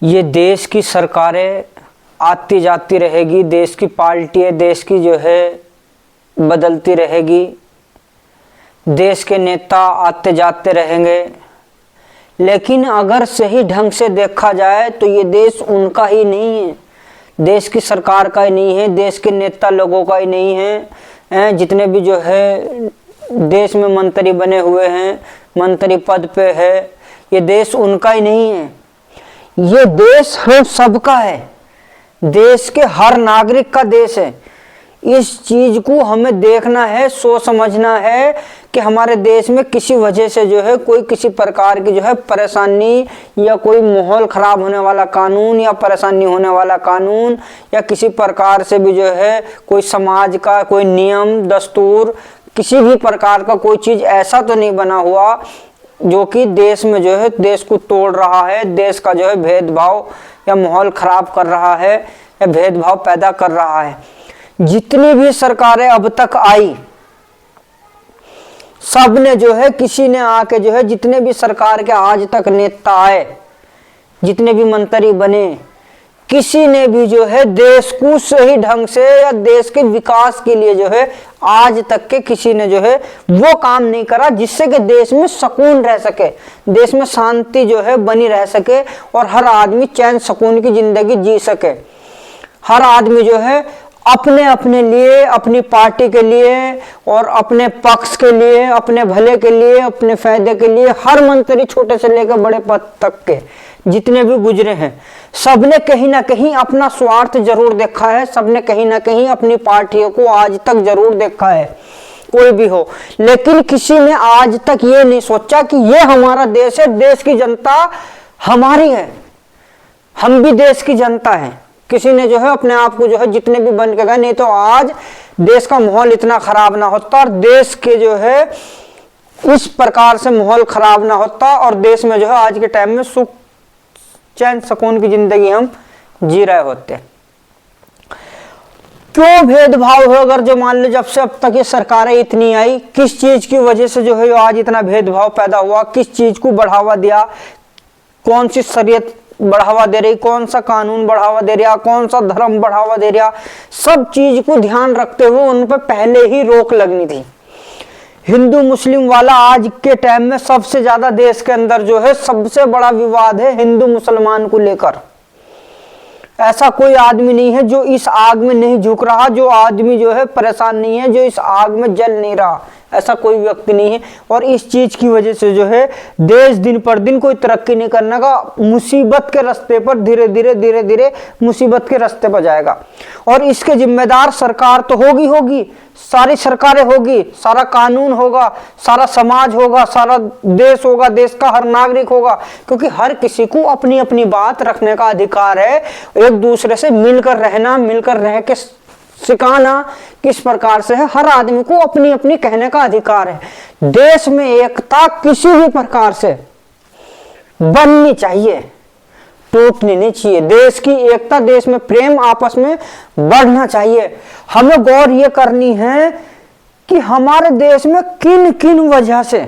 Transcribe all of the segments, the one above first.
ये देश की सरकारें आती जाती रहेगी, देश की पार्टियां देश की जो है बदलती रहेगी, देश के नेता आते जाते रहेंगे, लेकिन अगर सही ढंग से देखा जाए तो ये देश उनका ही नहीं है, देश की सरकार का ही नहीं है, देश के नेता लोगों का ही नहीं है। जितने भी जो है देश में मंत्री बने हुए हैं, मंत्री पद पे है, ये देश उनका ही नहीं है, ये देश हम सबका है, देश के हर नागरिक का देश है। इस चीज को हमें देखना है, सोच समझना है कि हमारे देश में किसी वजह से जो है कोई किसी प्रकार की जो है परेशानी या कोई माहौल खराब होने वाला कानून या परेशानी होने वाला कानून या किसी प्रकार से भी जो है कोई समाज का कोई नियम दस्तूर किसी भी प्रकार का कोई चीज ऐसा तो नहीं बना हुआ जो कि देश में जो है देश को तोड़ रहा है, देश का जो है भेदभाव या माहौल खराब कर रहा है या भेदभाव पैदा कर रहा है। जितनी भी सरकारें अब तक आई, सब ने जो है किसी ने आके जो है जितने भी सरकार के आज तक नेता आए, जितने भी मंत्री बने, किसी ने भी जो है देश को सही ढंग से या देश के विकास के लिए जो है आज तक के किसी ने जो है वो काम नहीं करा जिससे कि देश में सुकून रह सके, देश में शांति जो है बनी रह सके और हर आदमी चैन सुकून की जिंदगी जी सके। हर आदमी जो है अपने अपने लिए, अपनी पार्टी के लिए और अपने पक्ष के लिए, अपने भले के लिए, अपने फायदे के लिए, हर मंत्री छोटे से लेकर बड़े पद तक के जितने भी गुजरे हैं, सबने कहीं ना कहीं अपना स्वार्थ जरूर देखा है, सबने कहीं ना कहीं अपनी पार्टियों को आज तक जरूर देखा है, कोई भी हो, लेकिन किसी ने आज तक ये नहीं सोचा कि ये हमारा देश है, देश की जनता हमारी है, हम भी देश की जनता है। किसी ने जो है अपने आप को जो है जितने भी बन के गए, नहीं तो आज देश का माहौल इतना खराब ना होता और देश के जो है इस प्रकार से माहौल खराब ना होता और देश में जो है आज के टाइम में सुख चैन सुकून की जिंदगी हम जी रहे होते। क्यों भेदभाव हो? अगर जो मान लो जब से अब तक ये सरकारें इतनी आई, किस चीज की वजह से जो है आज इतना भेदभाव पैदा हुआ, किस चीज को बढ़ावा दिया, कौन सी शरीयत बढ़ावा दे रही, कौन सा कानून बढ़ावा दे रहा, कौन सा धर्म बढ़ावा दे रहा, सब चीज को ध्यान रखते हुए उन पर पहले ही रोक लगनी थी। हिंदू मुस्लिम वाला आज के टाइम में सबसे ज्यादा देश के अंदर जो है सबसे बड़ा विवाद है हिंदू मुसलमान को लेकर। ऐसा कोई आदमी नहीं है जो इस आग में नहीं झुक रहा, जो आदमी जो है परेशान नहीं है, जो इस आग में जल नहीं रहा, ऐसा कोई व्यक्ति नहीं है। और इस चीज की वजह से जो है देश दिन पर दिन कोई तरक्की नहीं करने का, मुसीबत के रास्ते पर धीरे धीरे मुसीबत के रास्ते पर जाएगा। और इसके जिम्मेदार सरकार तो होगी, सारी सरकारें होगी, सारा कानून होगा, सारा समाज होगा, सारा देश होगा, देश का हर नागरिक होगा, क्योंकि हर किसी को अपनी अपनी बात रखने का अधिकार है। एक दूसरे से मिलकर रहना, मिलकर रह के सिखाना किस प्रकार से है, हर आदमी को अपनी अपनी कहने का अधिकार है। देश में एकता किसी भी प्रकार से बननी चाहिए, टूटनी नहीं चाहिए। देश की एकता, देश में प्रेम आपस में बढ़ना चाहिए। हमें गौर ये करनी है कि हमारे देश में किन किन वजह से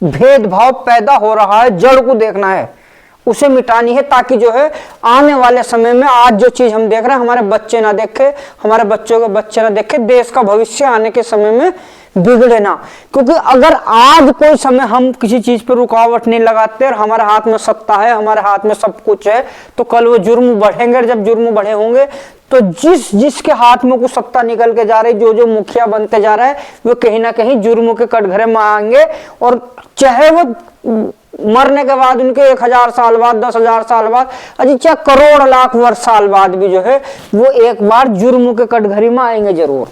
भेदभाव पैदा हो रहा है, जड़ को देखना है, उसे मिटानी है, ताकि जो है आने वाले समय में आज जो चीज हम देख रहे हैं हमारे बच्चे ना देखे, हमारे बच्चों के बच्चे ना देखे, देश का भविष्य आने के समय में बिगड़े ना। क्योंकि अगर आज कोई समय हम किसी चीज पर रुकावट नहीं लगाते और हमारे हाथ में सत्ता है, हमारे हाथ में सब कुछ है, तो कल वो जुर्म बढ़ेंगे। जब जुर्म बढ़े होंगे तो जिसके हाथ में कुछ सत्ता निकल के जा रही, जो मुखिया बनते जा रहा है, वो कहीं ना कहीं जुर्मों के कटघरे में आएंगे। और चाहे वो मरने के बाद उनके 1000 साल बाद, 10,000 साल बाद, अजी चाहे करोड़ लाख वर्ष साल बाद भी जो है वो एक बार जुर्म के कटघरे में आएंगे जरूर।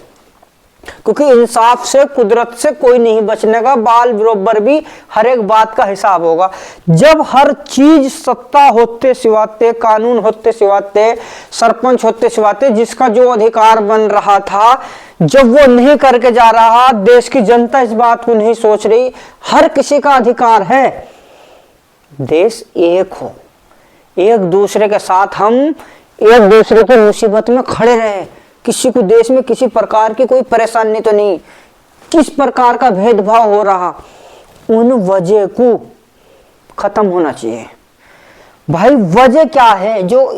क्योंकि इंसाफ से, कुदरत से कोई नहीं बचने का, बाल बरोबर भी हर एक बात का हिसाब होगा। जब हर चीज सत्ता होते सिवाते, कानून होते सिवाते, सरपंच होते सिवाते, जिसका जो अधिकार बन रहा था, जब वो नहीं करके जा रहा, देश की जनता इस बात को नहीं सोच रही, हर किसी का अधिकार है देश एक हो, एक दूसरे के साथ हम एक दूसरे की मुसीबत में खड़े रहे, किसी को देश में किसी प्रकार की कोई परेशानी तो नहीं, किस प्रकार का भेदभाव हो रहा, उन वजह को खत्म होना चाहिए। भाई वजह क्या है? जो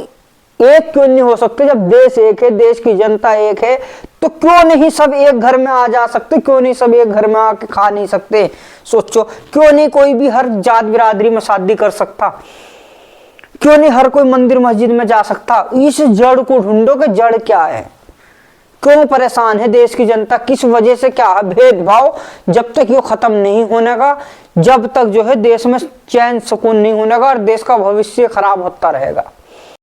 एक क्यों नहीं हो सकते? जब देश एक है, देश की जनता एक है, तो क्यों नहीं सब एक घर में आ जा सकते? क्यों नहीं सब एक घर में आके खा नहीं सकते? सोचो, क्यों नहीं कोई भी हर जात बिरादरी में शादी कर सकता? क्यों नहीं हर कोई मंदिर मस्जिद में जा सकता? इस जड़ को ढूंढो कि जड़ क्या है, क्यों परेशान है देश की जनता, किस वजह से? क्या है भेदभाव? जब तक ये खत्म नहीं होने का, जब तक जो है देश में चैन सुकून नहीं होने का, और देश का भविष्य खराब होता रहेगा।